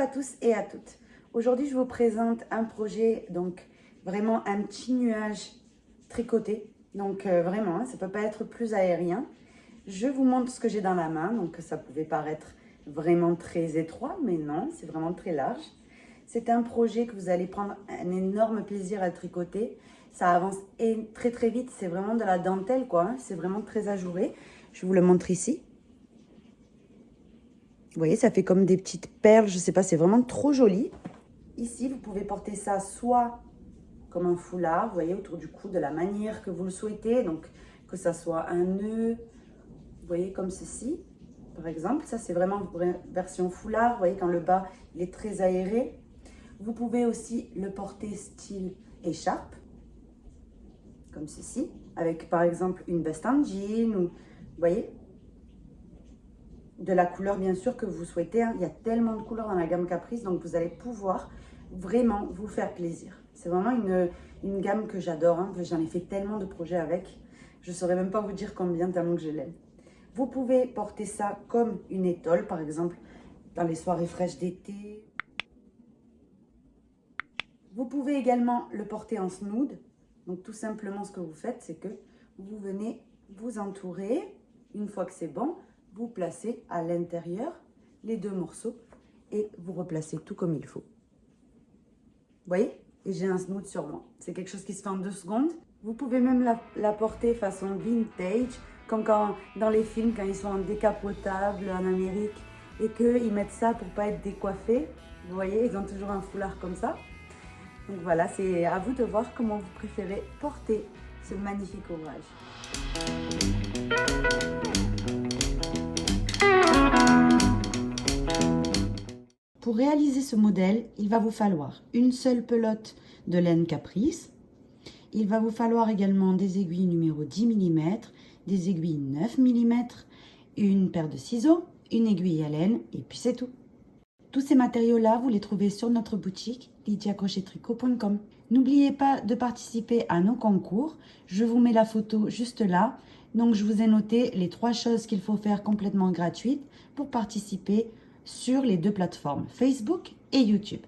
tous et à toutes. Aujourd'hui, je vous présente un projet, donc vraiment un petit nuage tricoté. Donc vraiment, ça ne peut pas être plus aérien. Je vous montre ce que j'ai dans la main. Donc ça pouvait paraître vraiment très étroit, mais non, c'est vraiment très large. C'est un projet que vous allez prendre un énorme plaisir à tricoter. Ça avance très très vite. C'est vraiment de la dentelle, quoi. C'est vraiment très ajouré. Je vous le montre ici. Vous voyez, ça fait comme des petites perles, je ne sais pas, c'est vraiment trop joli. Ici, vous pouvez porter ça soit comme un foulard, vous voyez, autour du cou, de la manière que vous le souhaitez. Donc, que ça soit un nœud, vous voyez, comme ceci, par exemple. Ça, c'est vraiment version foulard, vous voyez, quand le bas, il est très aéré. Vous pouvez aussi le porter style écharpe, comme ceci, avec, par exemple, une veste en jean, ou, vous voyez, de la couleur bien sûr que vous souhaitez. Il y a tellement de couleurs dans la gamme Caprice, donc vous allez pouvoir vraiment vous faire plaisir. C'est vraiment une gamme que j'adore, j'en ai fait tellement de projets avec. Je ne saurais même pas vous dire combien, tellement que je l'aime. Vous pouvez porter ça comme une étole, par exemple, dans les soirées fraîches d'été. Vous pouvez également le porter en snood. Donc tout simplement, ce que vous faites, c'est que vous venez vous entourer. Une fois que c'est bon, vous placez à l'intérieur les deux morceaux et vous replacez tout comme il faut. Vous voyez? Et j'ai un snood sur moi. C'est quelque chose qui se fait en 2 secondes. Vous pouvez même la porter façon vintage, comme dans les films, quand ils sont en décapotable en Amérique et qu'ils mettent ça pour ne pas être décoiffés. Vous voyez, ils ont toujours un foulard comme ça. Donc voilà, c'est à vous de voir comment vous préférez porter ce magnifique ouvrage. Pour réaliser ce modèle, il va vous falloir une seule pelote de laine Caprice. Il va vous falloir également des aiguilles numéro 10 mm, des aiguilles 9 mm, une paire de ciseaux, une aiguille à laine et puis c'est tout. Tous ces matériaux-là, vous les trouvez sur notre boutique lydiacrochettricot.com. N'oubliez pas de participer à nos concours. Je vous mets la photo juste là. Donc, je vous ai noté les 3 choses qu'il faut faire complètement gratuites pour participer sur les 2 plateformes, Facebook et YouTube.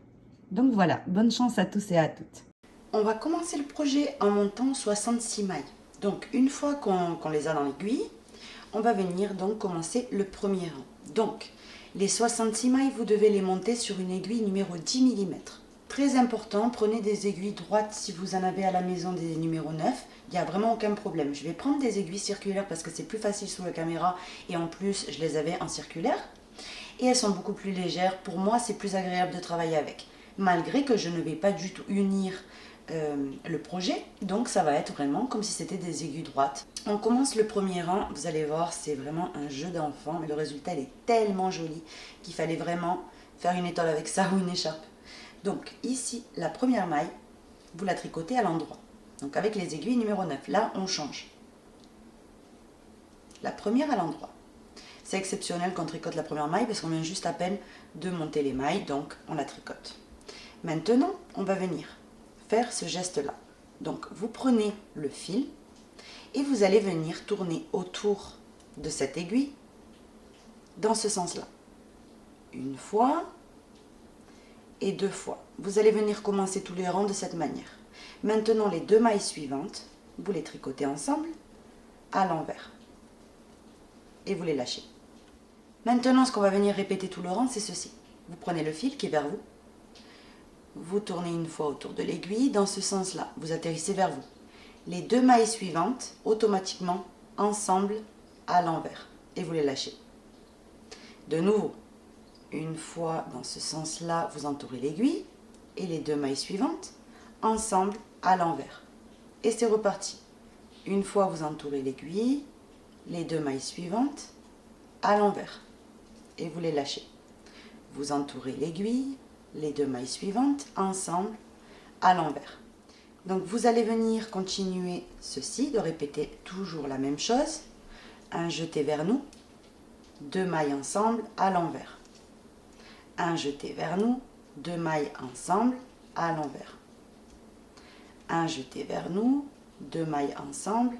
Donc voilà, bonne chance à tous et à toutes. On va commencer le projet en montant 66 mailles. Donc, une fois qu'on les a dans l'aiguille, on va venir donc commencer le premier rang. Donc, les 66 mailles, vous devez les monter sur une aiguille numéro 10 mm. Très important, prenez des aiguilles droites si vous en avez à la maison des numéros 9. Il n'y a vraiment aucun problème. Je vais prendre des aiguilles circulaires parce que c'est plus facile sous la caméra et en plus, je les avais en circulaire. Et elles sont beaucoup plus légères. Pour moi, c'est plus agréable de travailler avec. Malgré que je ne vais pas du tout unir le projet, donc ça va être vraiment comme si c'était des aiguilles droites. On commence le premier rang, vous allez voir, c'est vraiment un jeu d'enfant, mais le résultat il est tellement joli qu'il fallait vraiment faire une étole avec ça ou une écharpe. Donc ici, la première maille, vous la tricotez à l'endroit, donc avec les aiguilles numéro 9. Là, on change. La première à l'endroit. C'est exceptionnel qu'on tricote la première maille parce qu'on vient juste à peine de monter les mailles, donc on la tricote. Maintenant, on va venir faire ce geste-là. Donc, vous prenez le fil et vous allez venir tourner autour de cette aiguille dans ce sens-là. Une fois et 2 fois. Vous allez venir commencer tous les rangs de cette manière. Maintenant, les 2 mailles suivantes, vous les tricotez ensemble à l'envers et vous les lâchez. Maintenant, ce qu'on va venir répéter tout le rang, c'est ceci. Vous prenez le fil qui est vers vous. Vous tournez une fois autour de l'aiguille dans ce sens-là. Vous atterrissez vers vous. Les 2 mailles suivantes, automatiquement, ensemble, à l'envers. Et vous les lâchez. De nouveau, une fois dans ce sens-là, vous entourez l'aiguille. Et les 2 mailles suivantes, ensemble, à l'envers. Et c'est reparti. Une fois vous entourez l'aiguille, les 2 mailles suivantes, à l'envers. Et vous les lâchez. Vous entourez l'aiguille, les 2 mailles suivantes, ensemble, à l'envers. Donc vous allez venir continuer ceci, de répéter toujours la même chose. Un jeté vers nous, 2 mailles ensemble, à l'envers. Un jeté vers nous, 2 mailles ensemble, à l'envers. Un jeté vers nous, 2 mailles ensemble,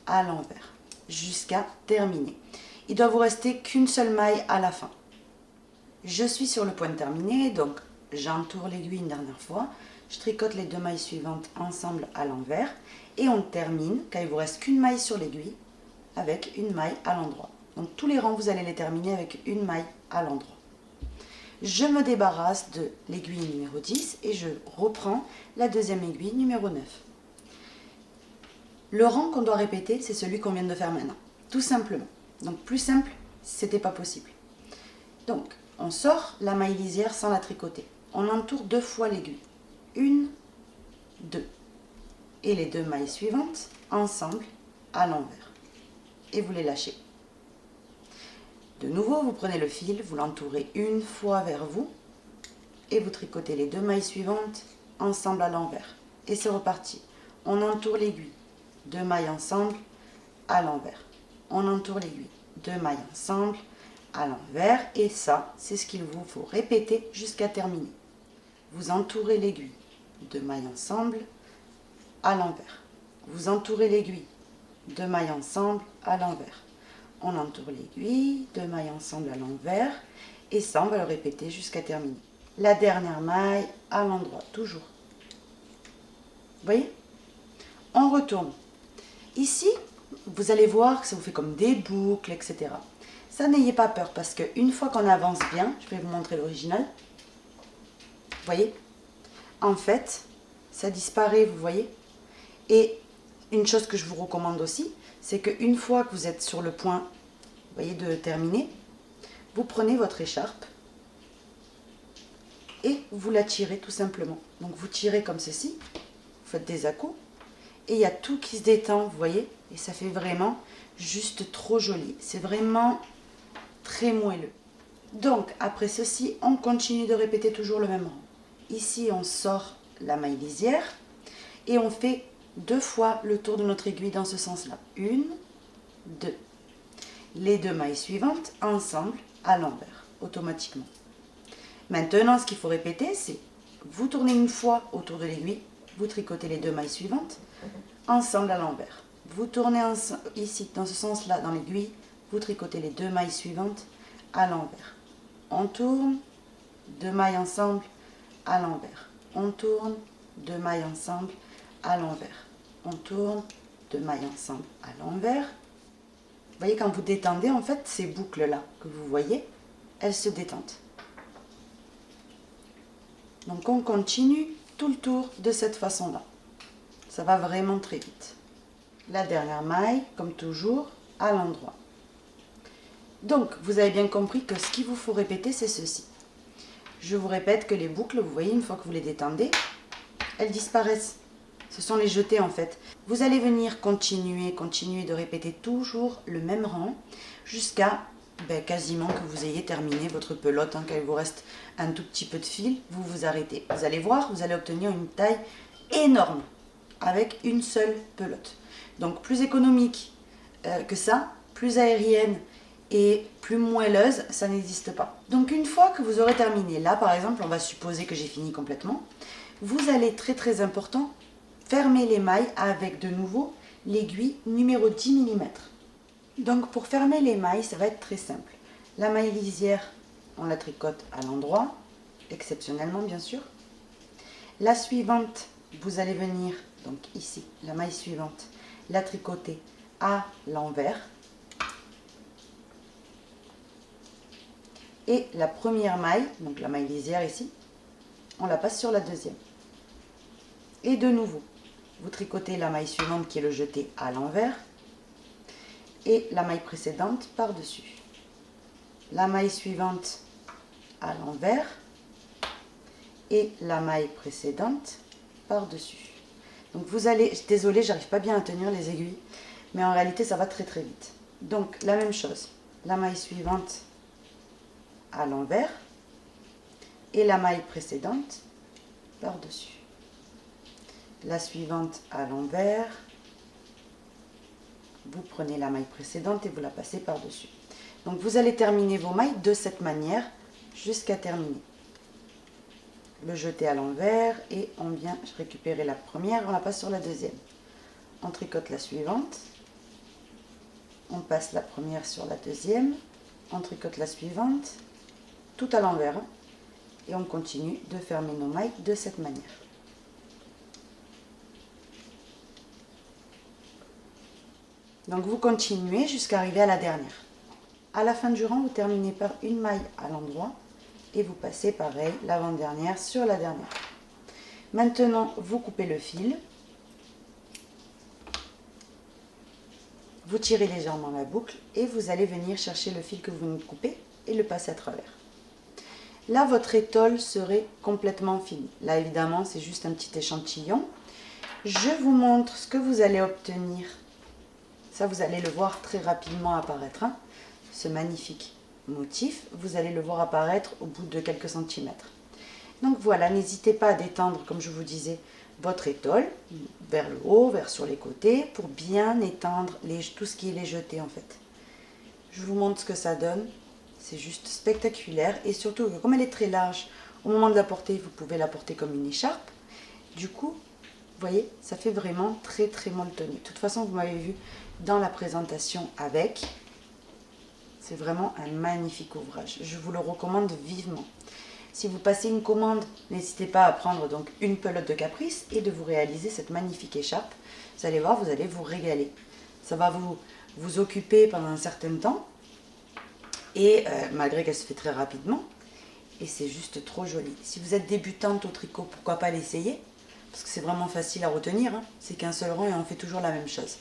à l'envers. Jusqu'à terminer. Il doit vous rester qu'une seule maille à la fin. Je suis sur le point de terminer, donc j'entoure l'aiguille une dernière fois, je tricote les 2 mailles suivantes ensemble à l'envers et on termine, quand il vous reste qu'une maille sur l'aiguille, avec une maille à l'endroit. Donc tous les rangs, vous allez les terminer avec une maille à l'endroit. Je me débarrasse de l'aiguille numéro 10 et je reprends la deuxième aiguille numéro 9. Le rang qu'on doit répéter, c'est celui qu'on vient de faire maintenant, tout simplement. Donc plus simple, c'était pas possible. Donc on sort la maille lisière sans la tricoter. On entoure 2 fois l'aiguille. 1, 2. Et les 2 mailles suivantes ensemble à l'envers. Et vous les lâchez. De nouveau, vous prenez le fil, vous l'entourez une fois vers vous et vous tricotez les 2 mailles suivantes ensemble à l'envers. Et c'est reparti. On entoure l'aiguille, 2 mailles ensemble à l'envers. On entoure l'aiguille, 2 mailles ensemble à l'envers. Et ça, c'est ce qu'il vous faut répéter jusqu'à terminer. Vous entourez l'aiguille, 2 mailles ensemble à l'envers. Vous entourez l'aiguille, 2 mailles ensemble à l'envers. On entoure l'aiguille, 2 mailles ensemble à l'envers, et ça on va le répéter jusqu'à terminer. La dernière maille à l'endroit, toujours. Vous voyez? On retourne. Ici, vous allez voir que ça vous fait comme des boucles, etc. Ça, n'ayez pas peur, parce qu'une fois qu'on avance bien, je vais vous montrer l'original. Vous voyez? En fait, ça disparaît, vous voyez? Et une chose que je vous recommande aussi, c'est qu'une fois que vous êtes sur le point, vous voyez, de terminer, vous prenez votre écharpe et vous la tirez tout simplement. Donc vous tirez comme ceci, vous faites des à-coups et il y a tout qui se détend, vous voyez, et ça fait vraiment juste trop joli. C'est vraiment très moelleux. Donc après ceci, on continue de répéter toujours le même rang. Ici, on sort la maille lisière et on fait 2 fois le tour de notre aiguille dans ce sens-là. 1, 2. Les 2 mailles suivantes ensemble à l'envers, automatiquement. Maintenant, ce qu'il faut répéter, c'est vous tournez une fois autour de l'aiguille, vous tricotez les 2 mailles suivantes ensemble à l'envers. Vous tournez ici, dans ce sens-là, dans l'aiguille, vous tricotez les 2 mailles suivantes à l'envers. On tourne, 2 mailles ensemble à l'envers. On tourne, 2 mailles ensemble à l'envers. On tourne, 2 mailles ensemble à l'envers. Vous voyez, quand vous détendez, en fait, ces boucles-là que vous voyez, elles se détendent. Donc on continue tout le tour de cette façon-là. Ça va vraiment très vite. La dernière maille, comme toujours, à l'endroit. Donc, vous avez bien compris que ce qu'il vous faut répéter, c'est ceci. Je vous répète que les boucles, vous voyez, une fois que vous les détendez, elles disparaissent. Ce sont les jetés en fait. Vous allez venir continuer de répéter toujours le même rang jusqu'à quasiment que vous ayez terminé votre pelote. Quand il vous reste un tout petit peu de fil, vous vous arrêtez. Vous allez voir, vous allez obtenir une taille énorme avec une seule pelote. Donc plus économique que ça, plus aérienne et plus moelleuse, ça n'existe pas. Donc une fois que vous aurez terminé, là par exemple, on va supposer que j'ai fini complètement, vous allez, très important, fermer les mailles avec de nouveau l'aiguille numéro 10 mm. Donc pour fermer les mailles, ça va être très simple. La maille lisière, on la tricote à l'endroit, exceptionnellement bien sûr. La suivante, vous allez venir, donc ici, la maille suivante, la tricoter à l'envers. Et la première maille, donc la maille lisière ici, on la passe sur la deuxième. Et de nouveau, vous tricotez la maille suivante qui est le jeté à l'envers et la maille précédente par-dessus. La maille suivante à l'envers et la maille précédente par-dessus. Donc vous allez, désolée, j'arrive pas bien à tenir les aiguilles, mais en réalité ça va très vite. Donc la même chose, la maille suivante à l'envers et la maille précédente par-dessus. La suivante à l'envers, vous prenez la maille précédente et vous la passez par-dessus. Donc vous allez terminer vos mailles de cette manière jusqu'à terminer. Le jeter à l'envers et on vient récupérer la première, on la passe sur la deuxième. On tricote la suivante, on passe la première sur la deuxième, on tricote la suivante, tout à l'envers. Et on continue de fermer nos mailles de cette manière. Donc vous continuez jusqu'à arriver à la dernière. À la fin du rang, vous terminez par une maille à l'endroit et vous passez pareil l'avant-dernière sur la dernière. Maintenant, vous coupez le fil. Vous tirez légèrement la boucle et vous allez venir chercher le fil que vous venez de couper et le passer à travers. Là, votre étole serait complètement finie. Là, évidemment, c'est juste un petit échantillon. Je vous montre ce que vous allez obtenir. Ça, vous allez le voir très rapidement apparaître. Ce magnifique motif, vous allez le voir apparaître au bout de quelques centimètres. Donc voilà, n'hésitez pas à détendre, comme je vous disais, votre étole vers le haut, vers sur les côtés, pour bien étendre tout ce qui est les jetés en fait. Je vous montre ce que ça donne. C'est juste spectaculaire et surtout que comme elle est très large, au moment de la porter, vous pouvez la porter comme une écharpe. Du coup, vous voyez, ça fait vraiment très très molletonné. De toute façon, vous m'avez vu dans la présentation avec. C'est vraiment un magnifique ouvrage. Je vous le recommande vivement. Si vous passez une commande, n'hésitez pas à prendre donc une pelote de caprice et de vous réaliser cette magnifique écharpe. Vous allez voir, vous allez vous régaler. Ça va vous occuper pendant un certain temps. Et malgré qu'elle se fait très rapidement, et c'est juste trop joli. Si vous êtes débutante au tricot, pourquoi pas l'essayer? Parce que c'est vraiment facile à retenir, c'est qu'un seul rang et on fait toujours la même chose.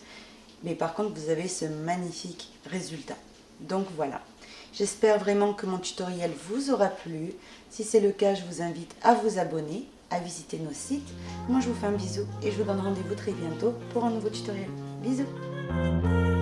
Mais par contre, vous avez ce magnifique résultat. Donc voilà, j'espère vraiment que mon tutoriel vous aura plu. Si c'est le cas, je vous invite à vous abonner, à visiter nos sites. Moi, je vous fais un bisou et je vous donne rendez-vous très bientôt pour un nouveau tutoriel. Bisous!